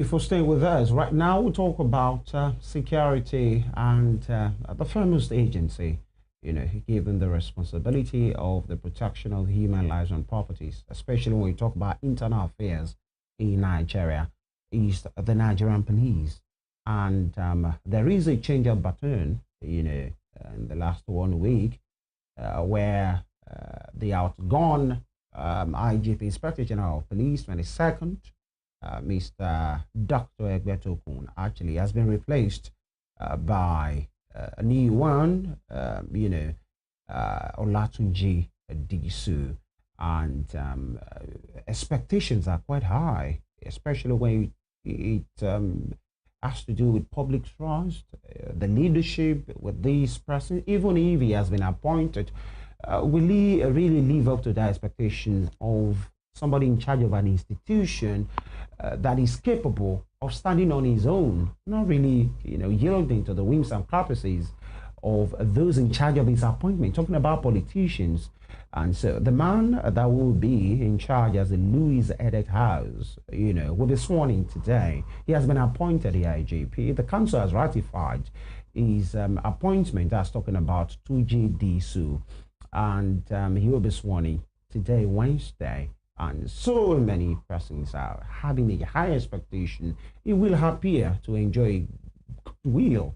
Before staying with us, right now we'll talk about security and the foremost agency, given the responsibility of the protection of human lives and properties, especially when we talk about internal affairs in Nigeria, is the Nigerian police. And there is a change of baton, in the last 1 week, where the outgone IGP, Inspector General of Police, 22nd, Mr. Dr. Egbetokun actually has been replaced by a new one, Olatunji Disu, and expectations are quite high, especially when it has to do with public trust, the leadership with this person. Even if he has been appointed, will he really live up to the expectations of somebody in charge of an institution that is capable of standing on his own, not really, yielding to the whims and caprices of those in charge of his appointment, talking about politicians. And so the man that will be in charge as the Louis Edit House, will be sworn in today. He has been appointed the IGP. The council has ratified his appointment. That's talking about Tunji Disu. And he will be sworn in today, Wednesday. And so many persons are having a high expectation. He will appear to enjoy goodwill,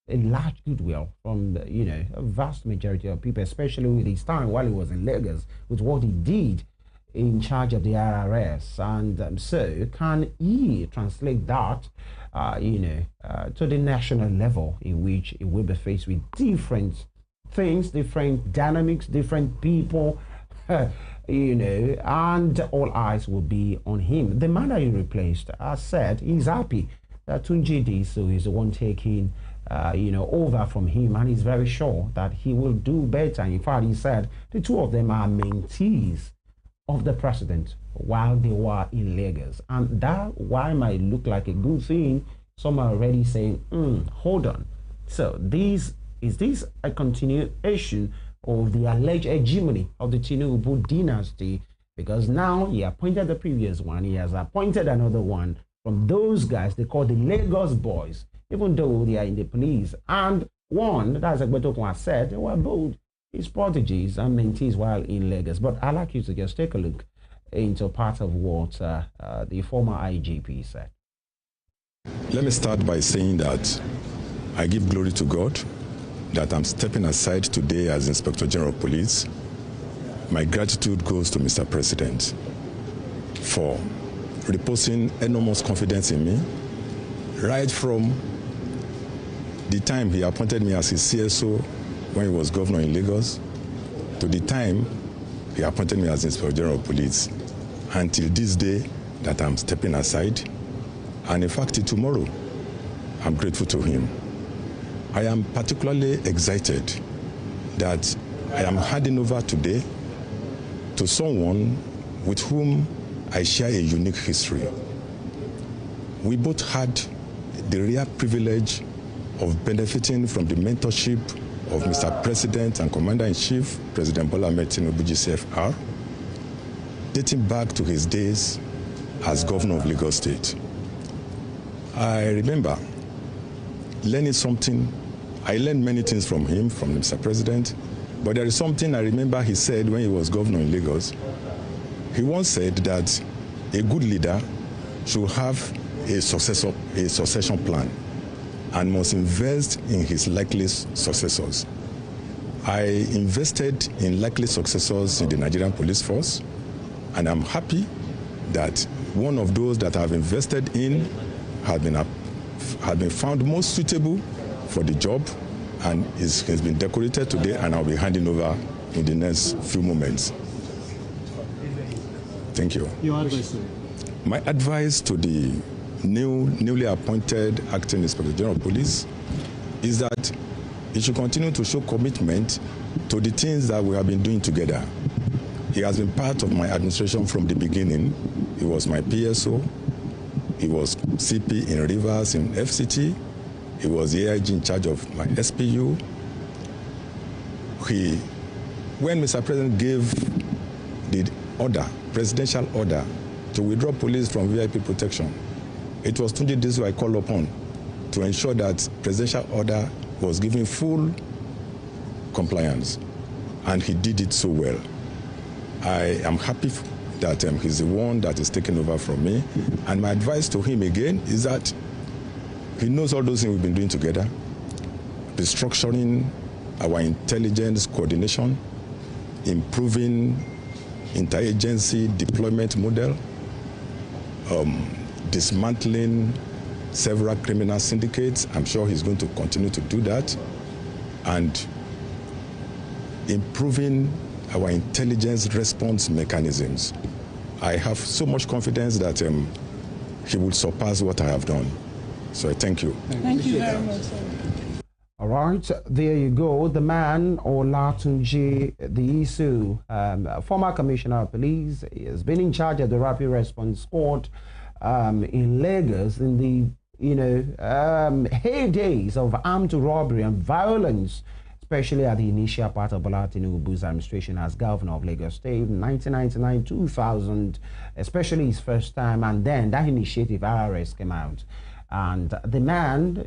a large goodwill from a vast majority of people, especially with his time while he was in Lagos, with what he did in charge of the RRS. And so can he translate that, to the national level, in which it will be faced with different things, different dynamics, different people, and all eyes will be on him. The man that he replaced, as said, he's happy that Tunji Disu is the one taking, over from him, and he's very sure that he will do better. In fact, he said the two of them are mentees of the president while they were in Lagos, and that why might look like a good thing. Some are already saying, hold on. So is this a continuation of the alleged hegemony of the Tinubu dynasty? Because now he appointed the previous one, he has appointed another one from those guys they call the Lagos boys, even though they are in the police. And one, that's like Betokun has said, they were both his prodigies and mentees while in Lagos. But I'd like you to just take a look into part of what the former IGP said. Let me start by saying that I give glory to God that I'm stepping aside today as Inspector General of Police. My gratitude goes to Mr. President for reposing enormous confidence in me, right from the time he appointed me as his CSO when he was governor in Lagos, to the time he appointed me as Inspector General of Police, until this day that I'm stepping aside. And in fact, tomorrow, I'm grateful to him. I am particularly excited that I am handing over today to someone with whom I share a unique history. We both had the rare privilege of benefiting from the mentorship of Mr. President and Commander-in-Chief, President Bola Ahmed Tinubu GCFR, dating back to his days as governor of Lagos State. I remember learning something. I learned many things from him, from Mr. President, but there is something I remember he said when he was governor in Lagos. He once said that a good leader should have a succession plan and must invest in his likely successors. I invested in likely successors in the Nigerian police force, and I'm happy that one of those that I've invested in has been found most suitable for the job, and has been decorated today, and I'll be handing over in the next few moments. Thank you. Your advice, sir? My advice to the newly appointed Acting Inspector General of Police is that he should continue to show commitment to the things that we have been doing together. He has been part of my administration from the beginning. He was my PSO. He was CP in Rivers in FCT. He was the AIG in charge of my SPU. When Mr. President gave the order, presidential order, to withdraw police from VIP protection, it was Tunji Disu I called upon to ensure that presidential order was given full compliance, and he did it so well. I am happy that he's the one that is taking over from me, and my advice to him again is that he knows all those things we've been doing together, restructuring our intelligence coordination, improving interagency deployment model, dismantling several criminal syndicates. I'm sure he's going to continue to do that, and improving our intelligence response mechanisms. I have so much confidence that he will surpass what I have done. So I thank you. Thank you very much. All right, there you go. The man, Tunji Disu, former commissioner of police, has been in charge of the Rapid Response Squad in Lagos in the heydays of armed robbery and violence, especially at the initial part of Bola Tinubu's administration as governor of Lagos State, 1999, 2000, especially his first time, and then that initiative RRS came out. And the man,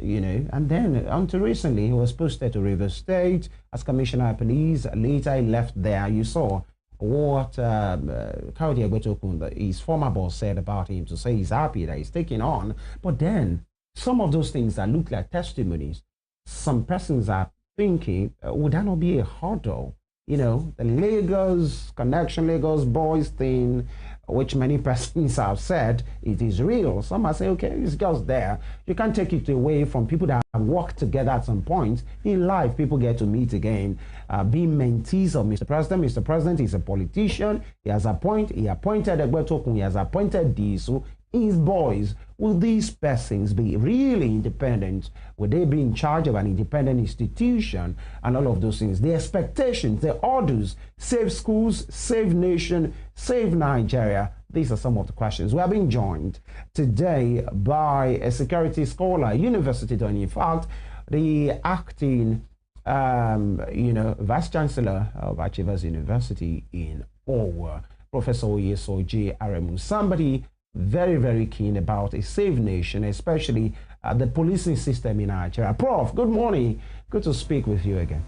and then until recently, he was posted to Rivers State as commissioner of police. Later, he left there. You saw what Kayode Egbetokun, his former boss, said about him, to say he's happy that he's taking on. But then, some of those things that look like testimonies, some persons are thinking, would that not be a hurdle? The Lagos connection, Lagos boys thing, which many persons have said it is real. Some are saying, okay, it's just there. You can't take it away from people that have worked together at some point in life. People get to meet again, being mentees of Mr. President. Mr. President is a politician. He appointed Egbetokun, he has appointed Disu. His boys, will these persons be really independent? Will they be in charge of an independent institution and all of those things? The expectations, the orders, save schools, save nation, save Nigeria. These are some of the questions. We are being joined today by a security scholar, university done. In fact, the acting, Vice Chancellor of Achievers University in Owo, Professor Oyesoji Aremu, somebody very, very keen about a safe nation, especially the policing system in Nigeria. Prof, good morning. Good to speak with you again.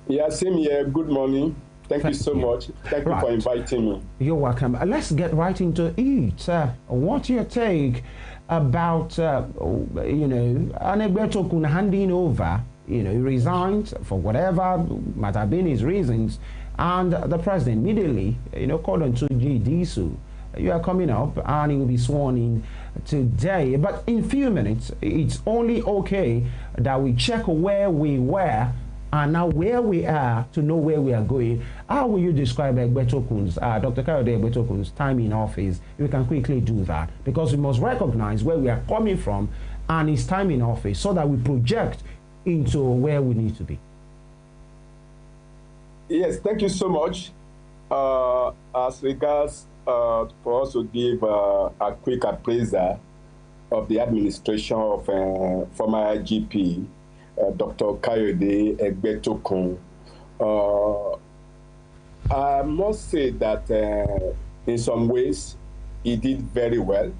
Yeah, same here. Good morning. Thank you so much. Thank you for inviting me. You're welcome. Let's get right into it. What's your take about, Egbetokun handing over, he resigned for whatever might have been his reasons, and the president immediately, called on Tunji Disu. You are coming up and he will be sworn in today. But in a few minutes, it's only okay that we check where we were and now where we are to know where we are going. How will you describe Egbetokun's, Dr. Kayode Egbetokun's time in office? You can quickly do that, because we must recognize where we are coming from and his time in office so that we project into where we need to be. Yes, thank you so much. As regards for us to give a quick appraisal of the administration of former IGP, Dr. Kayode Egbetokun. I must say that in some ways he did very well.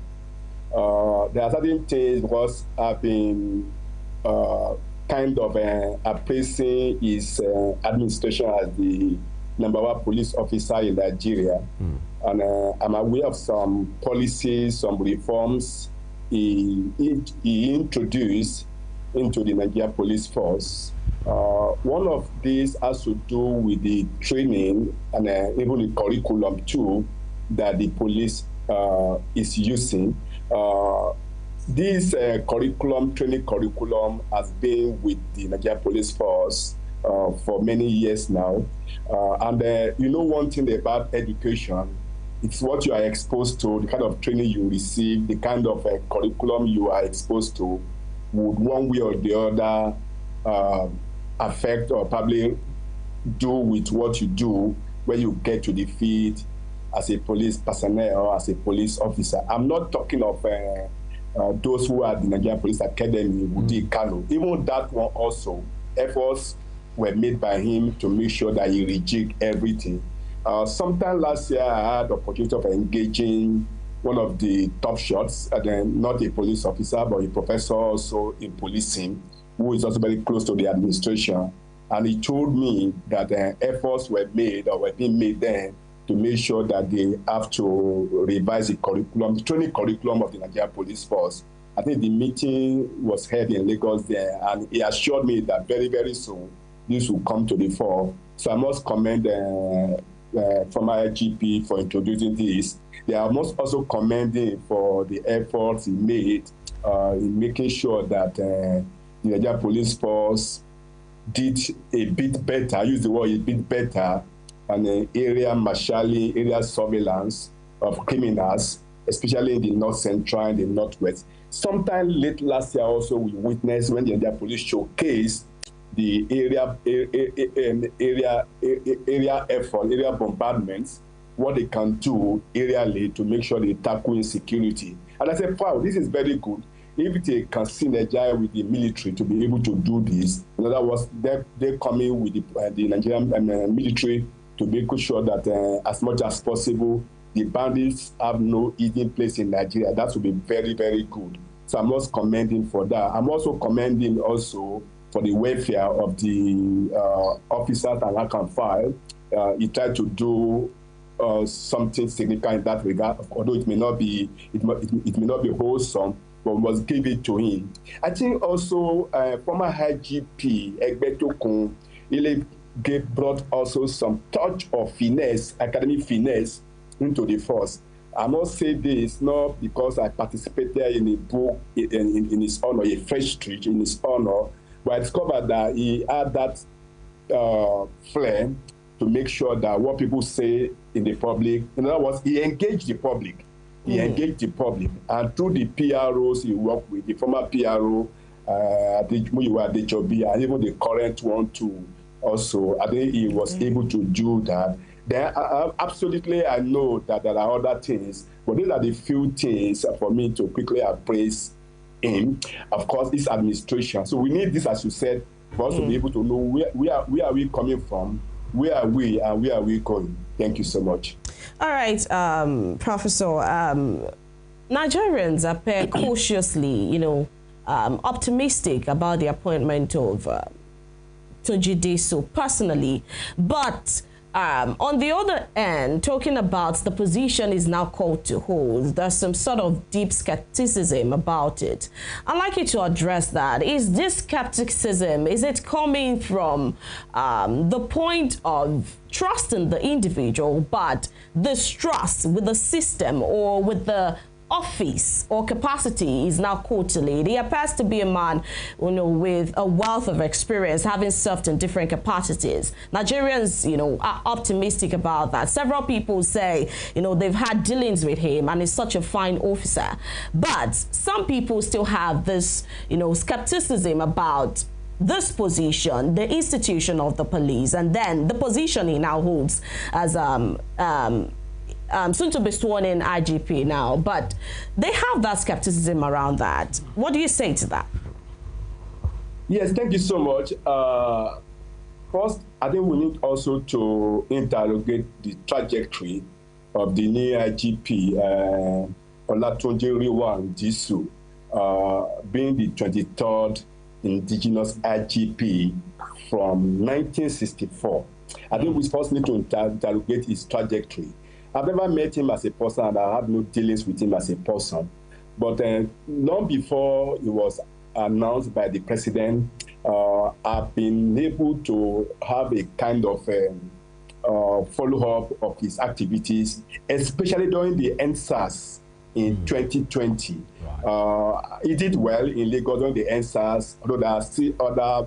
There are certain things because I've been kind of appraising his administration as the #1 police officer in Nigeria. And I'm aware of some policies, some reforms he introduced into the Nigeria police force. One of these has to do with the training and even the curriculum too that the police is using. This training curriculum has been with the Nigeria police force for many years now. And one thing about education, it's what you are exposed to, the kind of training you receive, the kind of curriculum you are exposed to would one way or the other affect or probably do with what you do when you get to the field as a police personnel or as a police officer. I'm not talking of those who are at the Nigerian Police Academy, Wudi Kano. Even that one also, efforts were made by him to make sure that he rejigged everything. Sometime last year, I had the opportunity of engaging one of the top shots, and then not a police officer, but a professor also in policing, who is also very close to the administration. And he told me that efforts were made or were being made then to make sure that they have to revise the curriculum, the training curriculum of the Nigerian Police Force. I think the meeting was held in Lagos there, and he assured me that very, very soon this will come to the fore. So I must commend former IGP for introducing this. I must also commend him for the efforts he made in making sure that the Nigerian Police Force did a bit better, I use the word a bit better, and area marshalling, area surveillance of criminals, especially in the North Central and the Northwest. Sometime late last year also we witnessed when the Nigerian Police showcased the area effort, area bombardments, what they can do aerially to make sure they tackle insecurity. And I said, wow, this is very good. If they can synergize with the military to be able to do this, in other words, they're coming with the Nigerian military to make sure that as much as possible, the bandits have no hiding place in Nigeria. That would be very, very good. So I'm also commending for that. I'm also commending also for the welfare of the officers and rank and file. He tried to do something significant in that regard, although it may not be wholesome, but we must give it to him. I think also former IGP Egbetokun brought also some touch of finesse, academic finesse, into the force. I must say this not because I participated in a book in his honor, a fresh street in his honor, but I discovered that he had that flair to make sure that what people say in the public, in other words, he engaged the public. He engaged the public, and through the PROs he worked with, the former PRO, Adejobi, and even the current one too. Also, I think he was able to do that. Then absolutely, I know that there are other things, but these are the few things for me to quickly appraise him. Of course, this administration. So we need this, as you said, for us to be able to know where are we coming from, where are we, and where are we going. Thank you so much. All right, Professor. Nigerians appear cautiously, optimistic about the appointment of Tunji Disu personally, but on the other end, talking about the position is now called to hold, there's some sort of deep skepticism about it. I'd like you to address that. Is this skepticism, is it coming from the point of trusting the individual, but distrust with the system or with the office or capacity is now quarterly? He appears to be a man, with a wealth of experience, having served in different capacities. Nigerians, are optimistic about that. Several people say, they've had dealings with him and he's such a fine officer. But some people still have this, skepticism about this position, the institution of the police, and then the position he now holds as soon to be sworn in IGP now, but they have that skepticism around that. What do you say to that? Yes, thank you so much. First, I think we need also to interrogate the trajectory of the new IGP, Tunji Disu, being the 23rd indigenous IGP from 1964. I think we first need to interrogate his trajectory. I've never met him as a person, and I have no dealings with him as a person. But long before he was announced by the president, I've been able to have a kind of follow-up of his activities, especially during the NSAS in 2020. Right. He did well in Lagos during the NSAS, although there are still other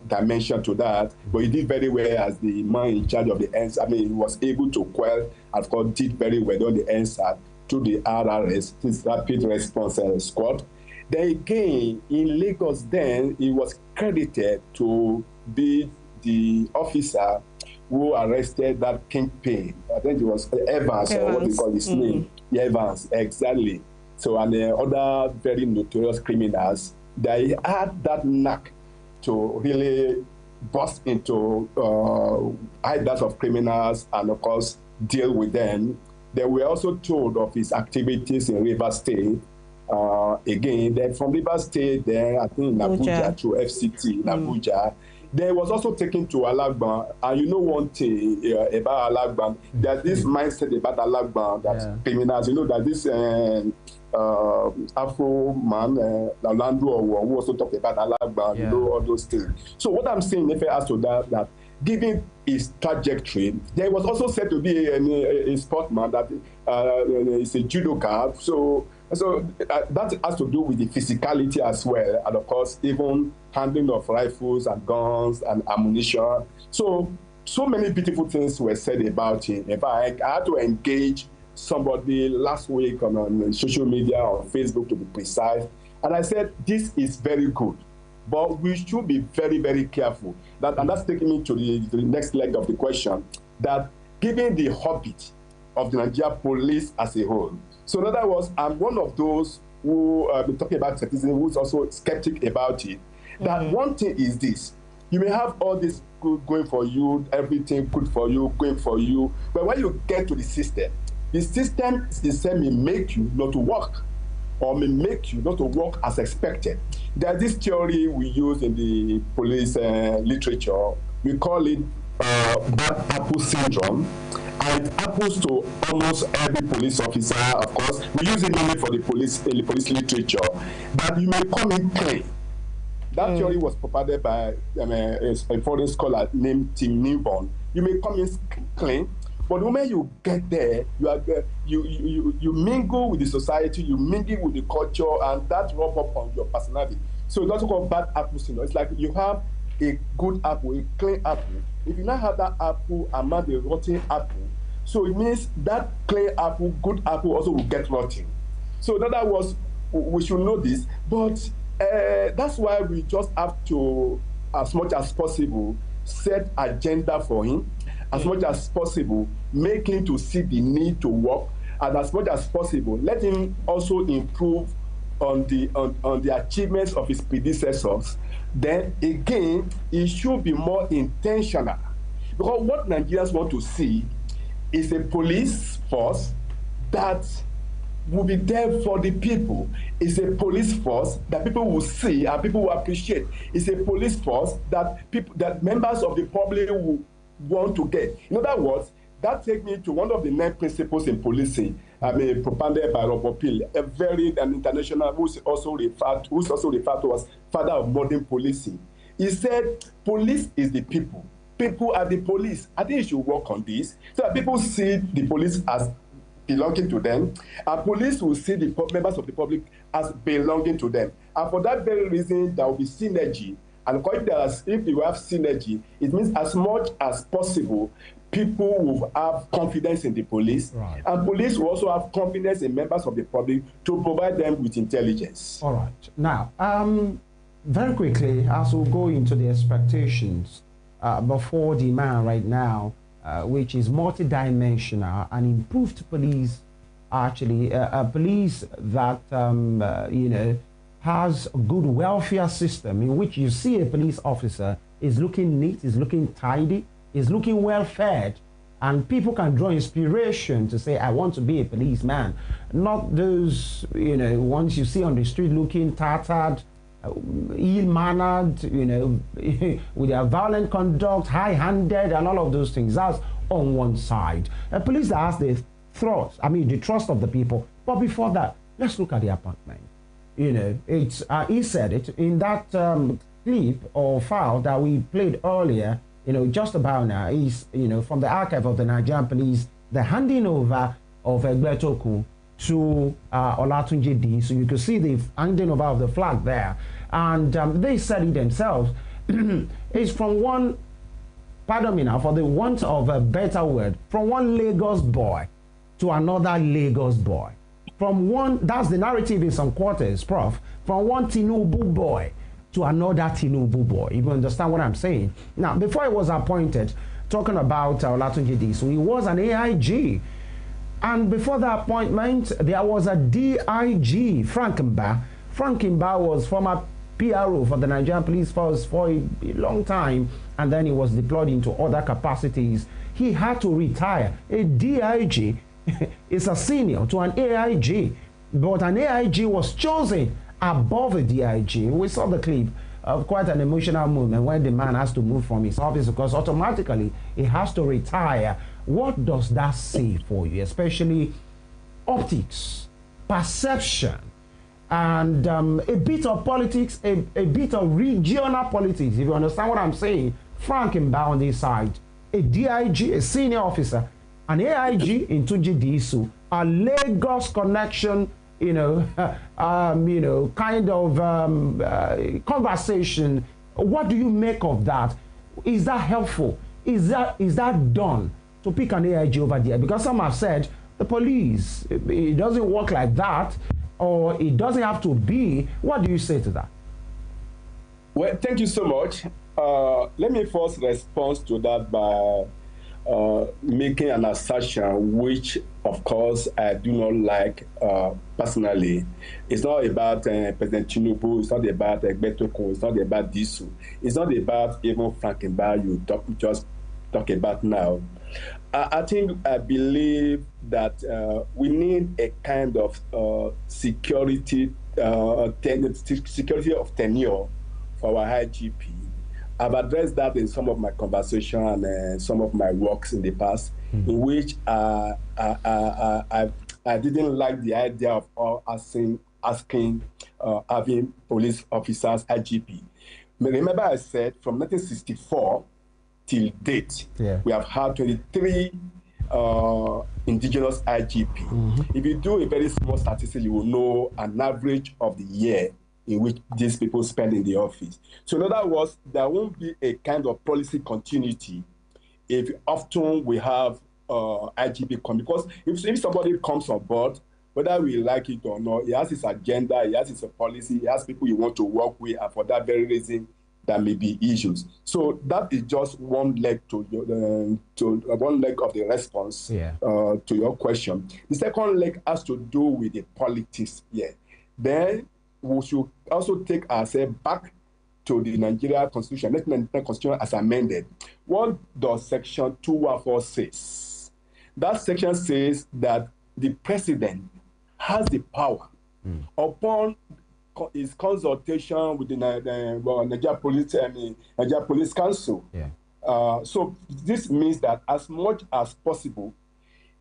dimension to that, but he did very well as the man in charge of the NSAS. I mean, he was able to quell, and of course, did very well on the NSAS through the RRS, his Rapid Response Squad. Then again, in Lagos, then he was credited to be the officer who arrested that kingpin. I think it was Evans, or what they call his name. Yeah, Evans, exactly. So, and other very notorious criminals, they had that knack to really bust into hideouts of criminals and, of course, deal with them They were also told of his activities in Rivers State. Again, then from Rivers State, then I think in Abuja to FCT in Abuja. They was also taken to Alagban, and you know one thing about Alagban, there's this mindset about Alagban that criminals, you know, that this Afro man, Orlando, who also talked about Alagban, you know, all those things. So what I'm saying, if I ask to that given his trajectory, there was also said to be a sportsman that is a judoka. So that has to do with the physicality as well, and of course, even handling of rifles and guns and ammunition. So many beautiful things were said about him. In fact, I had to engage somebody last week on social media, on Facebook to be precise, and I said, this is very good, but we should be very, very careful. And that's taking me to the next leg of the question, that given the habit of the Nigerian police as a whole. So in other words, I'm one of those who been talking about skepticism, who's also skeptic about it. That one thing is this: you may have all this good going for you, everything good for you, going for you, but when you get to the system may make you not to work, or may make you not to work as expected. There's this theory we use in the police literature. We call it bad apple syndrome. And it happens to almost every police officer. Of course, we use it mainly for the police literature. But you may come in clean. That theory was provided by a foreign scholar named Tim Newborn. You may come in clean, but the moment you get there, you mingle with the society, you mingle with the culture, and that rub up on your personality. So it's also called bad apple syndrome. It's like you have a good apple, a clean apple. If you now have that apple among the rotten apple, so it means that clean apple, good apple also will get rotten. So in other words, we should know this, but that's why we just have to, as much as possible, set agenda for him, as much as possible, make him to see the need to work, and as much as possible, let him also improve on the achievements of his predecessors. Then again, it should be more intentional. Because what Nigerians want to see is a police force that will be there for the people. It's a police force that people will see and people will appreciate. It's a police force that members of the public will want to get. In other words, that takes me to one of the 9 principles in policing, propounded by Robert Peel, an international who's also referred to as father of modern policing. He said, police is the people. People are the police. I think you should work on this so that people see the police as belonging to them, and police will see the members of the public as belonging to them. And for that very reason, there will be synergy. And if you have synergy, it means as much as possible, people will have confidence in the police, right, and police will also have confidence in members of the public to provide them with intelligence. All right. Now, very quickly, as we'll go into the expectations before the man right now, which is multidimensional and improved police, actually, a police that, has a good welfare system in which you see a police officer is looking neat, is looking tidy, is looking well fed, and people can draw inspiration to say, I want to be a policeman. Not those, ones you see on the street looking tattered, ill-mannered, with their violent conduct, high-handed, and all of those things. That's on one side. A police that has the trust of the people. But before that, let's look at the appointment. It's he said it in that clip or file that we played earlier. Just about now is from the archive of the Nigerian police, the handing over of Egbetoku to Olatunji Disu. So you can see the handing over of the flag there, and they said it themselves. It's from one, pardon me now, for the want of a better word, from one Lagos boy to another Lagos boy. From one, that's the narrative in some quarters, Prof. From one Tinubu boy to another Tinubu boy. You understand what I'm saying? Now, before he was appointed, talking about Olatunji Disu, he was an AIG. And before the appointment, there was a DIG, Frank Mba. Frank Mba was former PRO for the Nigerian Police Force for a long time, and then he was deployed into other capacities. He had to retire. A DIG is a senior to an AIG, but an AIG was chosen above a DIG. We saw the clip of quite an emotional moment when the man has to move from his office because automatically he has to retire. What does that say for you, especially optics, perception, and a bit of politics, a bit of regional politics, if you understand what I'm saying? Frank Mba on this side, a DIG, a senior officer, an AIG in Tunji Disu, a Lagos connection, kind of conversation. What do you make of that? Is that helpful? Is that done to pick an AIG over there? Because some have said the police, it doesn't work like that, or it doesn't have to be. What do you say to that? Well, thank you so much. Let me first respond to that by making an assertion, which, of course, I do not like personally. It's not about President Tinubu. It's not about Egbetokun. It's not about Disu. It's not about even Frank Mba you just talk about now. I believe that we need a kind of security of tenure for our IGP. I've addressed that in some of my conversation and some of my works in the past, in which I didn't like the idea of asking having police officers IGP. Remember, I said from 1964 till date, we have had 23 indigenous IGP. If you do a very small statistic, you will know an average of the year in which these people spend in the office. So in other words, there won't be a kind of policy continuity if often we have IGP come. Because if somebody comes on board, whether we like it or not, he has his agenda, he has his policy, he has people he wants to work with, and for that very reason, there may be issues. So that is just one leg to one leg of the response to your question. The second leg has to do with the politics here. Then we should also take ourselves back to the Nigeria Constitution, 1999 Constitution as amended. What does Section 214 say? That section says that the president has the power upon his consultation with the Nigeria Police Council. So this means that as much as possible,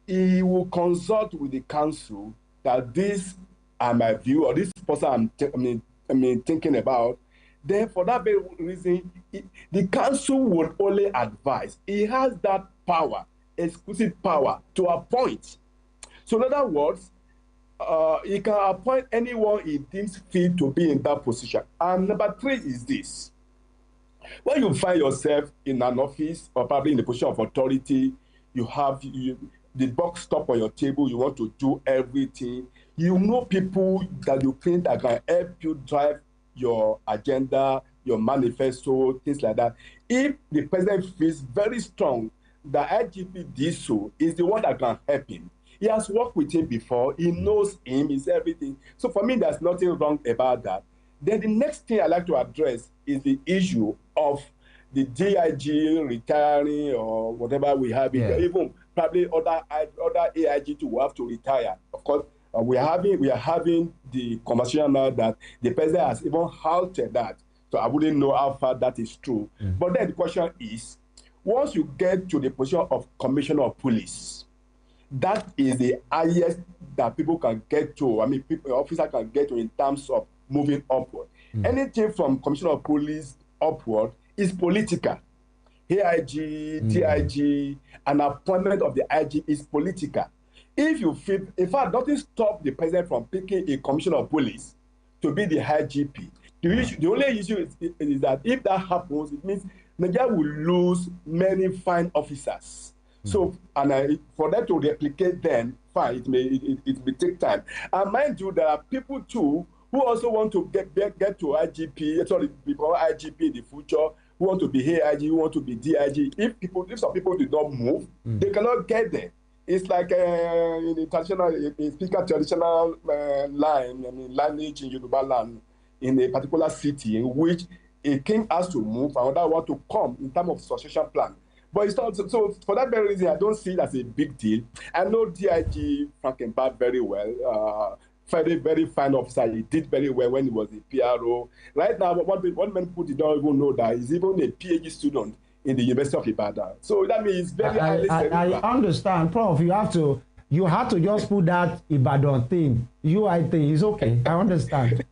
he will consult with the council that this are my view, or this person I'm thinking about. Then for that very reason, the council would only advise. He has that power, exclusive power, to appoint. So in other words, he can appoint anyone he thinks fit to be in that position. And number three is this. When you find yourself in an office or probably in a position of authority, you have the box stop on your table, you want to do everything. You know people that you think that can help you drive your agenda, your manifesto, things like that. If the president feels very strong that IGP Disu is the one that can help him, he has worked with him before, he knows him, he's everything. So for me, there's nothing wrong about that. Then the next thing I like to address is the issue of the DIG retiring or whatever we have, even probably other AIG too will have to retire. Of course, we are having the conversation now that the president has even halted that. So I wouldn't know how far that is true. But then the question is, once you get to the position of commissioner of police, that is the highest that people can get to. I mean, officer can get to in terms of moving upward. Anything from commissioner of police upward is political. AIG, DIG, an appointment of the IG is political. If you feel, in fact, nothing stops the president from picking a commissioner of police to be the IGP. The only issue is that if that happens, it means Nigeria will lose many fine officers. So, and for them to replicate them, fine, it may take time. And mind you, there are people too who also want to get to IGP, sorry, become IGP in the future, who want to be AIG, who want to be DIG. If some people do not move, they cannot get there. It's like in the traditional line, I mean, lineage in Yoruba land, in a particular city in which a king has to move and another want to come in terms of succession plan. But it's not, so for that very reason, I don't see it as a big deal. I know DIG Frankenbach very well. Very, very fine officer. He did very well when he was a PRO. Right now, one many people did not even know that he's even a PhD student in the University of Ibadan. So that means very highly I understand, Prof. You have to just put that Ibadan thing, UI thing. It's okay. I understand.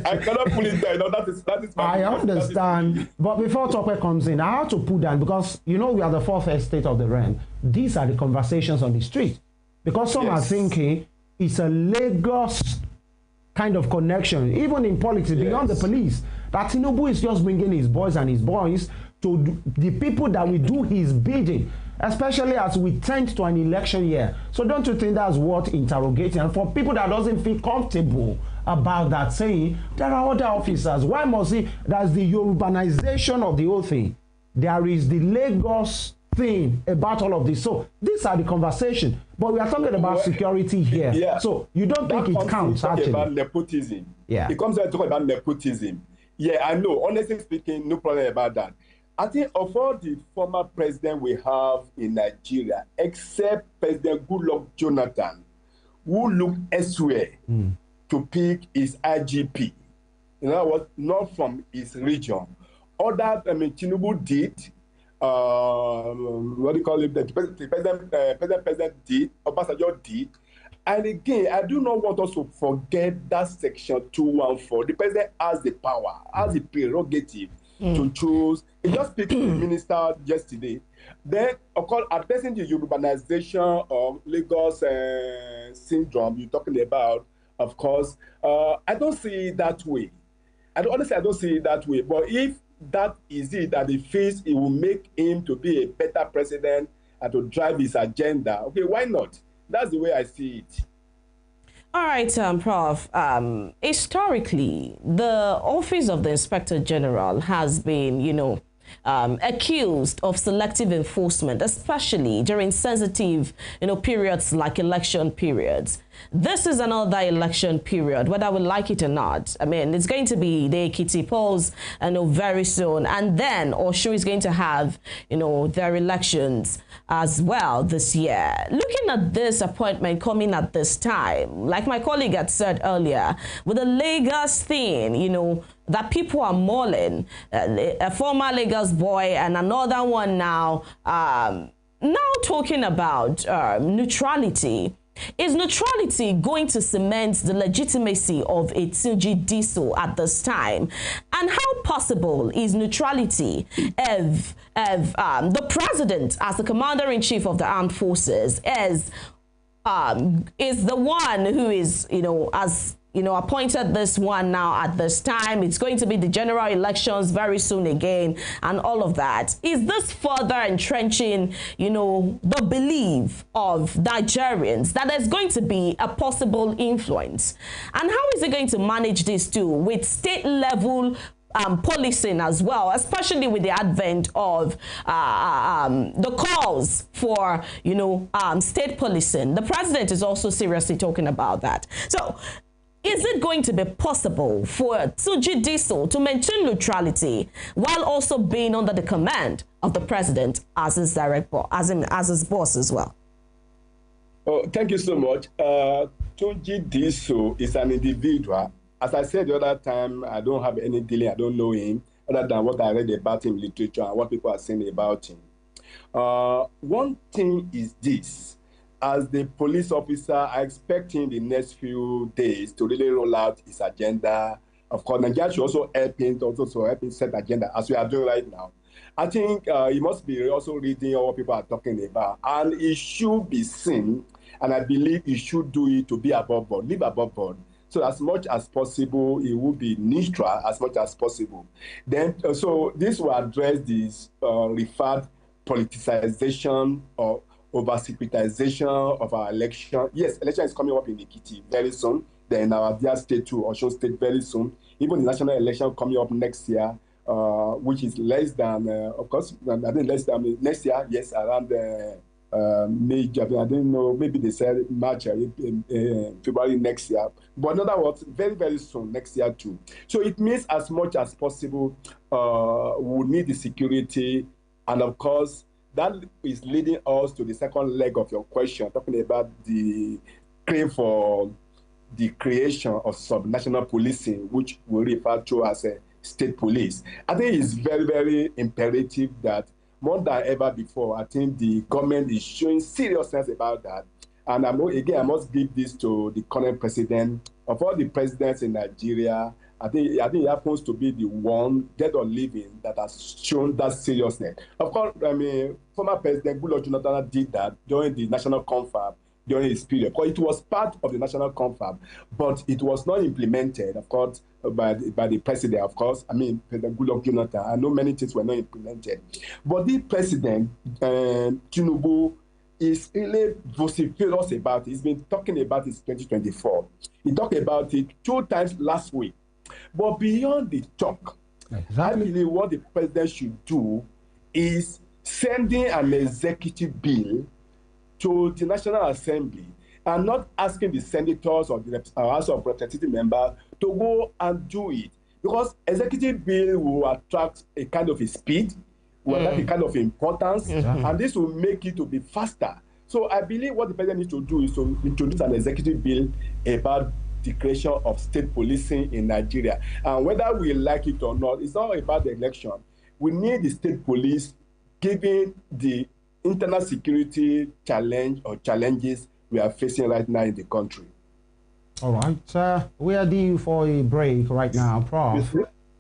I cannot pull it down. No, that is I understand. But before Tokwe comes in, I have to put down, because we are the fourth estate of the realm. These are the conversations on the street. Because some are thinking it's a Lagos kind of connection, even in politics, beyond the police. That Tinubu is just bringing his boys and his boys to the people that will do his bidding, especially as we tend to an election year. So don't you think that's worth interrogating? And for people that doesn't feel comfortable about that, saying there are other officers, why must he? That's the Yorubanization of the whole thing. There is the Lagos thing about all of this. So these are the conversation. But we are talking about security here. Yeah. So you don't think it counts, actually? About nepotism. Yeah. It comes to talk about nepotism. Yeah, I know. Honestly speaking, no problem about that. I think of all the former presidents we have in Nigeria, except President Goodluck Jonathan, who looked elsewhere to pick his IGP, in other words, not from his region. Other, Tinubu did, what do you call it? The president did, Obasanjo did. And again, I do not want us to forget that section 214. The president has the power, has the prerogative to choose. He just picked the minister yesterday. Then, of course, addressing the urbanization of Lagos syndrome you're talking about, of course, I don't see it that way. Honestly, I don't see it that way. But if that is it, that he feels it will make him to be a better president and to drive his agenda, okay, why not? That's the way I see it. All right, Prof. Historically, the Office of the Inspector General has been, accused of selective enforcement, especially during sensitive, periods like election periods. This is another election period, whether we like it or not. I mean, it's going to be the Ekiti polls, very soon. And then Oshu is going to have, their elections as well this year. Looking at this appointment coming at this time, like my colleague had said earlier, with the Lagos thing, that people are mulling, a former Lagos boy and another one now talking about neutrality. Is neutrality going to cement the legitimacy of a Tunji Disu at this time? And how possible is neutrality if the president, as the commander-in-chief of the armed forces, is the one who is, appointed this one now at this time? It's going to be the general elections very soon again and all of that. Is this further entrenching, the belief of Nigerians that there's going to be a possible influence? And how is it going to manage this too with state level policing as well, especially with the advent of the calls for, state policing? The president is also seriously talking about that. So, is it going to be possible for Tunji Disu to maintain neutrality while also being under the command of the president as his direct boss, as his boss as well? Oh, thank you so much. Tunji Disu is an individual. As I said the other time, I don't have any dealing. I don't know him other than what I read about him in literature and what people are saying about him. One thing is this. As the police officer, I expect him in the next few days to really roll out his agenda. Of course, Nigeria should also help him set agenda as we are doing right now. I think he must be also reading what people are talking about, and it should be seen, and I believe he should do it to be above board, live above board. So as much as possible, it will be neutral as much as possible. Then, so this will address this referred politicization or over-securitization of our election. Yes, election is coming up in Ekiti very soon. Then our dear state too, Osun State very soon. Even the national election coming up next year, which is less than, of course, I think less than next year, yes, around May, I don't know, maybe they said March, February next year. But in other words, very, very soon, next year too. So it means as much as possible, we need the security, and of course, that is leading us to the second leg of your question, talking about the claim for the creation of subnational policing, which we refer to as a state police. I think it's very, very imperative that more than ever before, I think the government is showing seriousness about that. And I must give this to the current president. Of all the presidents in Nigeria, I think he happens to be the one, dead or living, that has shown that seriousness. Of course, I mean, former President Goodluck Jonathan did that during the national confab during his period, because it was part of the national confab, but it was not implemented, of course, by the president, of course. I mean, President Goodluck Jonathan. I know many things were not implemented. But the president, Tinubu, is really vociferous about it. He's been talking about it since 2024. He talked about it 2 times last week. But beyond the talk, exactly. I believe what the president should do is sending an executive bill to the National Assembly and not asking the senators or the House of Representative members to go and do it. Because executive bill will attract a kind of a speed, will have a kind of importance, and this will make it to be faster. So I believe what the president needs to do is to introduce an executive bill about the creation of state policing in Nigeria. And whether we like it or not, it's not about the election. We need the state police given the internal security challenge or challenges we are facing right now in the country. All right. We are due for a break right now, Prof.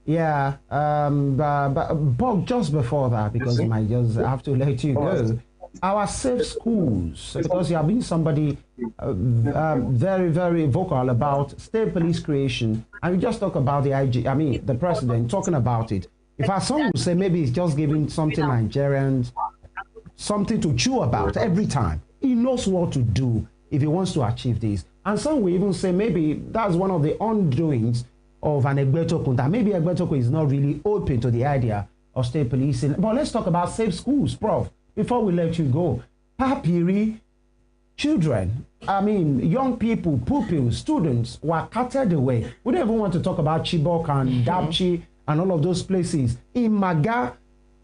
Yeah, but just before that, because I might just have to let you go, our safe schools, because you have been somebody very, very vocal about state police creation, and we just talk about the president talking about it. If our son would say maybe he's just giving something Nigerians, something to chew about every time, he knows what to do if he wants to achieve this. And some will even say maybe that's one of the undoings of an Egbetokun, that maybe Egbetokun is not really open to the idea of state policing. But let's talk about safe schools, Prof, before we let you go. Papiri, children, young people, pupils, students were carted away. We don't even want to talk about Chibok and Dapchi and all of those places. In Maga,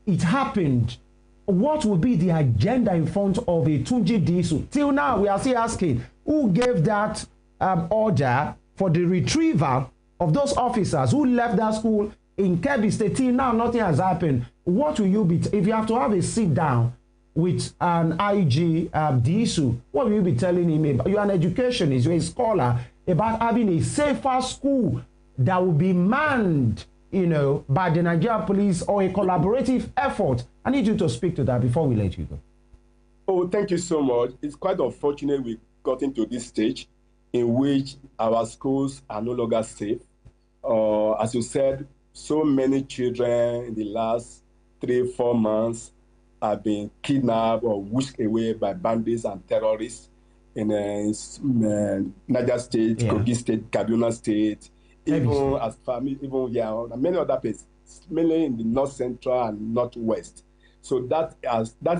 it happened. What will be the agenda in front of a Tunji Disu? Till now, we are still asking, who gave that order for the retrieval of those officers who left that school in Kebbi State? Till now, nothing has happened. What will you be, if you have to have a sit down with an IG Disu, what will you be telling him about? You're an educationist, you're a scholar, about having a safer school that will be manned, by the Nigerian police, or a collaborative effort. I need you to speak to that before we let you go. Oh, thank you so much. It's quite unfortunate we got into this stage in which our schools are no longer safe. As you said, so many children in the last 3-4 months have been kidnapped or whisked away by bandits and terrorists in Niger State, Kogi State, Kaduna State, even as family, many other places, mainly in the north central and northwest. So that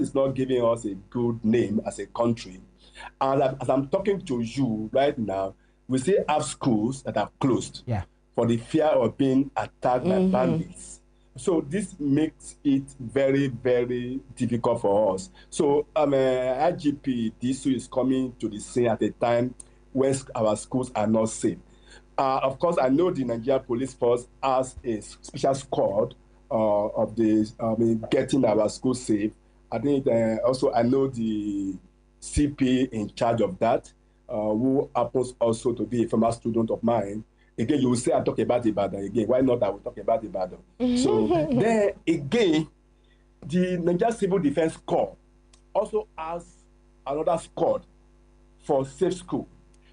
is not giving us a good name as a country. And as I'm talking to you right now, we still have schools that are closed for the fear of being attacked by bandits. So this makes it very, very difficult for us. So IGP Disu is coming to the scene at a time when our schools are not safe. Of course, I know the Nigerian Police Force has a special squad of getting our schools safe. I think also I know the CP in charge of that, who happens also to be a former student of mine. Again, you will say I talk about Ibadan again. Why not I will talk about Ibadan? So then again, the Nigerian Civil Defense Corps also has another squad for safe school.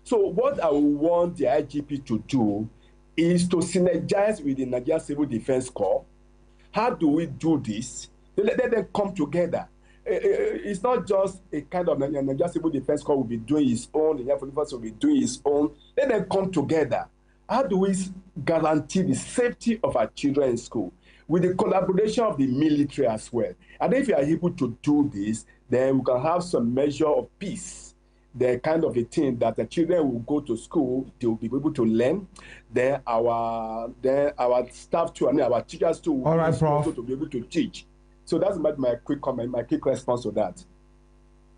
So what I want the IGP to do is to synergize with the Nigerian Civil Defense Corps. How do we do this? Let them come together. It's not just a kind of Nigerian Civil Defense Corps will be doing its own, the Nigerian Police Force will be doing its own. Let them come together. How do we guarantee the safety of our children in school? With the collaboration of the military as well. And if we are able to do this, then we can have some measure of peace. The kind of a thing that the children will go to school, they will be able to learn. Then our staff too, our teachers too, will be able to teach. So that's my quick comment, my quick response to that.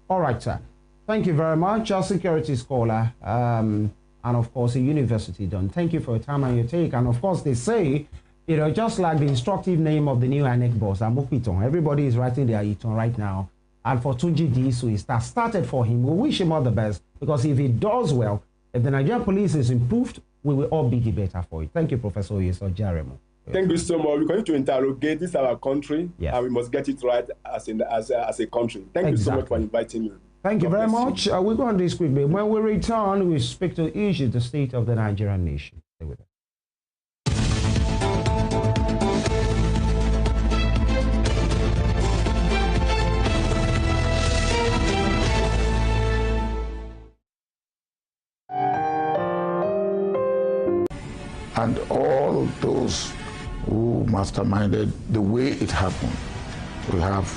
All right, sir. Thank you very much, a security scholar, and of course, a university done. Thank you for your time and your take. And of course, they say, you know, just like the instructive name of the new INEC boss, Amopiton, everybody is writing their Iton right now. And for Tunji Disu, it started for him. We wish him all the best, because if he does well, if the Nigerian police is improved, we will all be the better for it. Thank you, Professor Oyesoji Aremu. Thank you so much. We're going to interrogate this our country, yes, and we must get it right as a country. Thank you so much for inviting me. Thank you very much. We'll go on this quickly. When we return, we speak to issues the state of the Nigerian nation. Stay with us. And all those who masterminded the way it happened, we have